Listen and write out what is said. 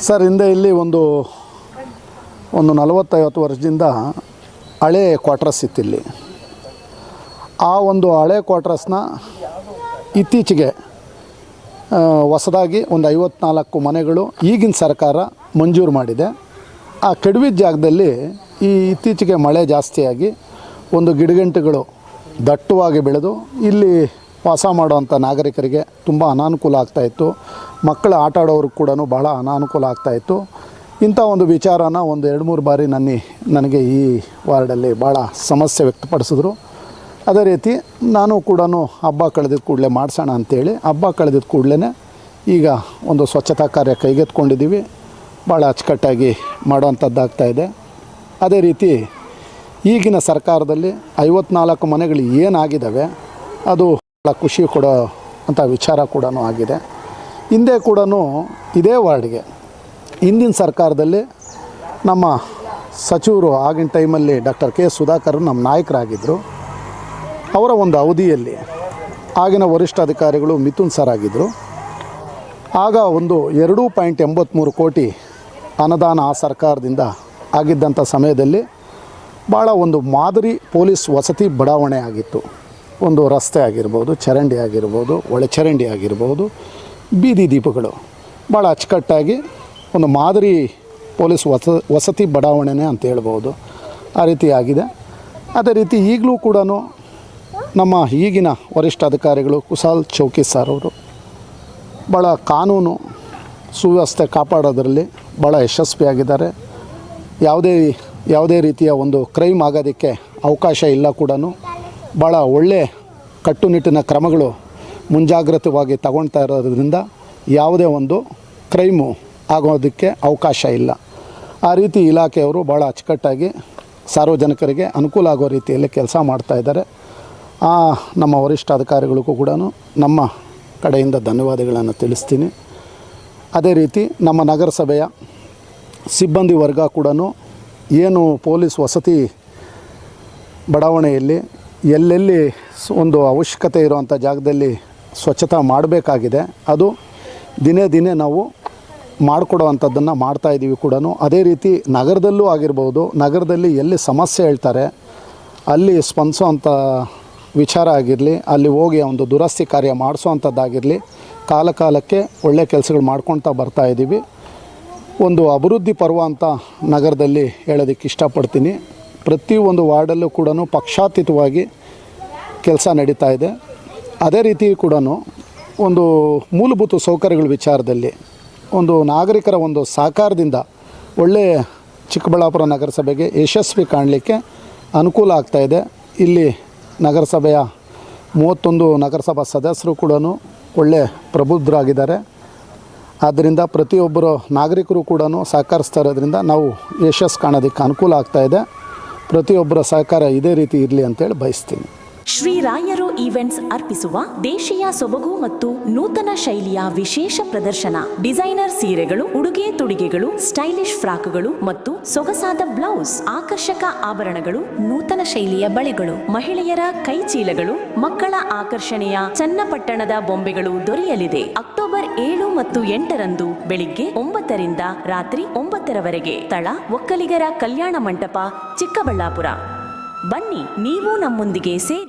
Sir, ಹಿಂದೆ ಇಲ್ಲಿ ಒಂದು 40-50 ವರ್ಷದಿಂದ ಹಳೆ ಕ್ವಾರ್ಟರ್ಸ್ ಇತ್ತಿಲ್ಲಿ. ಆ ಒಂದು ಹಳೆ ಕ್ವಾರ್ಟರ್ಸ್ನ ಇತ್ತೀಚೆಗೆ ಹೊಸದಾಗಿ ಒಂದು 54 ಮನೆಗಳು ಈಗಿನ ಸರ್ಕಾರ ಮಂಜೂರು ಮಾಡಿದೆ. ಆ ಕೆಡವಿದ ಜಾಗದಲ್ಲಿ ಈ ಇತ್ತೀಚೆಗೆ ಮಳೆ ಜಾಸ್ತಿಯಾಗಿ ಒಂದು ಗಿಡಗಂಟೆಗಳು ದಟ್ಟವಾಗಿ ಬೆಳೆದು ಇಲ್ಲಿ ವಾಸ ಮಾಡುವಂಥ ನಾಗರಿಕರಿಗೆ ತುಂಬ ಅನಾನುಕೂಲ ಆಗ್ತಾಯಿತ್ತು. ಮಕ್ಕಳು ಆಟ ಆಡೋರಿಗೆ ಕೂಡ ಭಾಳ ಅನಾನುಕೂಲ ಆಗ್ತಾಯಿತ್ತು. ಇಂಥ ಒಂದು ವಿಚಾರನ ಒಂದು 2-3 ಬಾರಿ ನನಗೆ ಈ ವಾರ್ಡಲ್ಲಿ ಭಾಳ ಸಮಸ್ಯೆ ವ್ಯಕ್ತಪಡಿಸಿದ್ರು. ಅದೇ ರೀತಿ ನಾನು ಕೂಡ ಹಬ್ಬ ಕಳೆದಿದ್ದ ಕೂಡಲೇ ಮಾಡಿಸೋಣ ಅಂಥೇಳಿ ಹಬ್ಬ ಕಳೆದಿದ್ದ ಕೂಡಲೇ ಈಗ ಒಂದು ಸ್ವಚ್ಛತಾ ಕಾರ್ಯ ಕೈಗೆತ್ಕೊಂಡಿದ್ದೀವಿ. ಭಾಳ ಅಚ್ಚುಕಟ್ಟಾಗಿ ಮಾಡುವಂಥದ್ದಾಗ್ತಾಯಿದೆ. ಅದೇ ರೀತಿ ಈಗಿನ ಸರ್ಕಾರದಲ್ಲಿ 54 ಮನೆಗಳು ಏನಾಗಿದ್ದಾವೆ ಅದು ಭಾಳ ಖುಷಿ ಕೊಡೋ ಅಂಥ ವಿಚಾರ ಕೂಡ ಆಗಿದೆ. ಹಿಂದೆ ಕೂಡ ಇದೇ ವಾರ್ಡ್ಗೆ ಹಿಂದಿನ ಸರ್ಕಾರದಲ್ಲಿ ನಮ್ಮ ಸಚಿವರು ಆಗಿನ ಟೈಮಲ್ಲಿ ಡಾಕ್ಟರ್ ಕೆ ಸುಧಾಕರ್ ನಮ್ಮ ನಾಯಕರಾಗಿದ್ದರು. ಅವರ ಒಂದು ಅವಧಿಯಲ್ಲಿ ಆಗಿನ ವರಿಷ್ಠ ಅಧಿಕಾರಿಗಳು ಮಿಥುನ್ ಸರ್ ಆಗಿದ್ದರು. ಆಗ ಒಂದು 2.83 ಕೋಟಿ ಅನುದಾನ ಆ ಸರ್ಕಾರದಿಂದ ಆಗಿದ್ದಂಥ ಸಮಯದಲ್ಲಿ ಭಾಳ ಒಂದು ಮಾದರಿ ಪೊಲೀಸ್ ವಸತಿ ಬಡಾವಣೆ ಆಗಿತ್ತು. ಒಂದು ರಸ್ತೆ ಆಗಿರ್ಬೋದು, ಚರಂಡಿ ಆಗಿರ್ಬೋದು, ಒಳಚರಂಡಿ ಆಗಿರ್ಬೋದು, ಬೀದಿ ದೀಪಗಳು ಭಾಳ ಅಚ್ಚುಕಟ್ಟಾಗಿ ಒಂದು ಮಾದರಿ ಪೊಲೀಸ್ ವಸತಿ ಬಡಾವಣೆನೇ ಅಂತ ಹೇಳ್ಬೋದು. ಆ ರೀತಿ ಆಗಿದೆ. ಅದೇ ರೀತಿ ಈಗಲೂ ಕೂಡ ನಮ್ಮ ಈಗಿನ ವರಿಷ್ಠ ಅಧಿಕಾರಿಗಳು ಕುಶಾಲ್ ಚೌಕಿ ಸರ್ ಅವರು ಭಾಳ ಕಾನೂನು ಸುವ್ಯವಸ್ಥೆ ಕಾಪಾಡೋದರಲ್ಲಿ ಭಾಳ ಯಶಸ್ವಿಯಾಗಿದ್ದಾರೆ. ಯಾವುದೇ ರೀತಿಯ ಒಂದು ಕ್ರೈಮ್ ಆಗೋದಕ್ಕೆ ಅವಕಾಶ ಇಲ್ಲ. ಕೂಡ ಭಾಳ ಒಳ್ಳೆಯ ಕಟ್ಟುನಿಟ್ಟಿನ ಕ್ರಮಗಳು ಮುಂಜಾಗ್ರತವಾಗಿ ತಗೊಳ್ತಾ ಇರೋದ್ರಿಂದ ಯಾವುದೇ ಒಂದು ಕ್ರೈಮು ಆಗೋದಕ್ಕೆ ಅವಕಾಶ ಇಲ್ಲ. ಆ ರೀತಿ ಇಲಾಖೆಯವರು ಭಾಳ ಅಚ್ಚುಕಟ್ಟಾಗಿ ಸಾರ್ವಜನಿಕರಿಗೆ ಅನುಕೂಲ ಆಗೋ ರೀತಿಯಲ್ಲಿ ಕೆಲಸ ಮಾಡ್ತಾಯಿದ್ದಾರೆ. ನಮ್ಮ ವರಿಷ್ಠ ಅಧಿಕಾರಿಗಳಿಗೂ ಕೂಡ ನಮ್ಮ ಕಡೆಯಿಂದ ಧನ್ಯವಾದಗಳನ್ನು ತಿಳಿಸ್ತೀನಿ. ಅದೇ ರೀತಿ ನಮ್ಮ ನಗರಸಭೆಯ ಸಿಬ್ಬಂದಿ ವರ್ಗ ಕೂಡ ಏನು ಪೊಲೀಸ್ ವಸತಿ ಬಡಾವಣೆಯಲ್ಲಿ ಎಲ್ಲೆಲ್ಲಿ ಒಂದು ಅವಶ್ಯಕತೆ ಇರುವಂಥ ಜಾಗದಲ್ಲಿ ಸ್ವಚ್ಛತಾ ಮಾಡಬೇಕಾಗಿದೆ, ಅದು ದಿನೇ ನಾವು ಮಾಡಿಕೊಡೋವಂಥದ್ದನ್ನು ಮಾಡ್ತಾಯಿದ್ದೀವಿ ಕೂಡ. ಅದೇ ರೀತಿ ನಗರದಲ್ಲೂ ಆಗಿರ್ಬೋದು, ನಗರದಲ್ಲಿ ಎಲ್ಲಿ ಸಮಸ್ಯೆ ಹೇಳ್ತಾರೆ ಅಲ್ಲಿ ಸ್ಪಂದಿಸೋವಂಥ ವಿಚಾರ ಆಗಿರಲಿ, ಅಲ್ಲಿ ಹೋಗಿ ಒಂದು ದುರಸ್ತಿ ಕಾರ್ಯ ಮಾಡಿಸೋವಂಥದ್ದಾಗಿರಲಿ, ಕಾಲಕ್ಕೆ ಒಳ್ಳೆಯ ಕೆಲಸಗಳು ಮಾಡ್ಕೊಳ್ತಾ ಬರ್ತಾಯಿದ್ದೀವಿ. ಒಂದು ಅಭಿವೃದ್ಧಿ ಪರ್ವ ಅಂತ ನಗರದಲ್ಲಿ ಹೇಳೋದಕ್ಕೆ ಇಷ್ಟಪಡ್ತೀನಿ. ಪ್ರತಿಯೊಂದು ವಾರ್ಡಲ್ಲೂ ಕೂಡ ಪಕ್ಷಾತೀತವಾಗಿ ಕೆಲಸ ನಡೀತಾ ಇದೆ. ಅದೇ ರೀತಿ ಕೂಡ ಒಂದು ಮೂಲಭೂತ ಸೌಕರ್ಯಗಳ ವಿಚಾರದಲ್ಲಿ ಒಂದು ನಾಗರಿಕರ ಒಂದು ಸಹಕಾರದಿಂದ ಒಳ್ಳೆಯ ಚಿಕ್ಕಬಳ್ಳಾಪುರ ನಗರಸಭೆಗೆ ಯಶಸ್ವಿ ಕಾಣಲಿಕ್ಕೆ ಅನುಕೂಲ ಆಗ್ತಾಯಿದೆ. ಇಲ್ಲಿ ನಗರಸಭೆಯ 31 ನಗರಸಭಾ ಸದಸ್ಯರು ಕೂಡ ಒಳ್ಳೆಯ ಪ್ರಬುದ್ಧರಾಗಿದ್ದಾರೆ. ಆದ್ದರಿಂದ ಪ್ರತಿಯೊಬ್ಬರು ನಾಗರಿಕರು ಕೂಡ ಸಹಕರಿಸ್ತಾ ಇರೋದ್ರಿಂದ ನಾವು ಯಶಸ್ಸು ಕಾಣೋದಕ್ಕೆ ಅನುಕೂಲ ಆಗ್ತಾಯಿದೆ. ಪ್ರತಿಯೊಬ್ಬರ ಸಹಕಾರ ಇದೇ ರೀತಿ ಇರಲಿ ಅಂತೇಳಿ ಬಯಸ್ತೀನಿ. ಶ್ರೀ ರಾಯರು ಈವೆಂಟ್ಸ್ ಅರ್ಪಿಸುವ ದೇಶೀಯ ಸೊಬಗು ಮತ್ತು ನೂತನ ಶೈಲಿಯ ವಿಶೇಷ ಪ್ರದರ್ಶನ. ಡಿಸೈನರ್ ಸೀರೆಗಳು, ಉಡುಗೆ ತೊಡುಗೆಗಳು, ಸ್ಟೈಲಿಶ್ ಫ್ರಾಕ್ಗಳು ಮತ್ತು ಸೊಗಸಾದ ಬ್ಲೌಸ್, ಆಕರ್ಷಕ ಆಭರಣಗಳು, ನೂತನ ಶೈಲಿಯ ಬಳೆಗಳು, ಮಹಿಳೆಯರ ಕೈಚೀಲಗಳು, ಮಕ್ಕಳ ಆಕರ್ಷಣೆಯ ಚನ್ನಪಟ್ಟಣದ ಬೊಂಬೆಗಳು ದೊರೆಯಲಿದೆ. ಅಕ್ಟೋಬರ್ 7 ಮತ್ತು 8ರಂದು ಬೆಳಿಗ್ಗೆ 9 ರಿಂದ ರಾತ್ರಿ 9ರವರೆಗೆ. ಸ್ಥಳ ಒಕ್ಕಲಿಗರ ಕಲ್ಯಾಣ ಮಂಟಪ, ಚಿಕ್ಕಬಳ್ಳಾಪುರ. ಬನ್ನಿ, ನೀವು ನಮ್ಮೊಂದಿಗೆ ಸೇರಿ.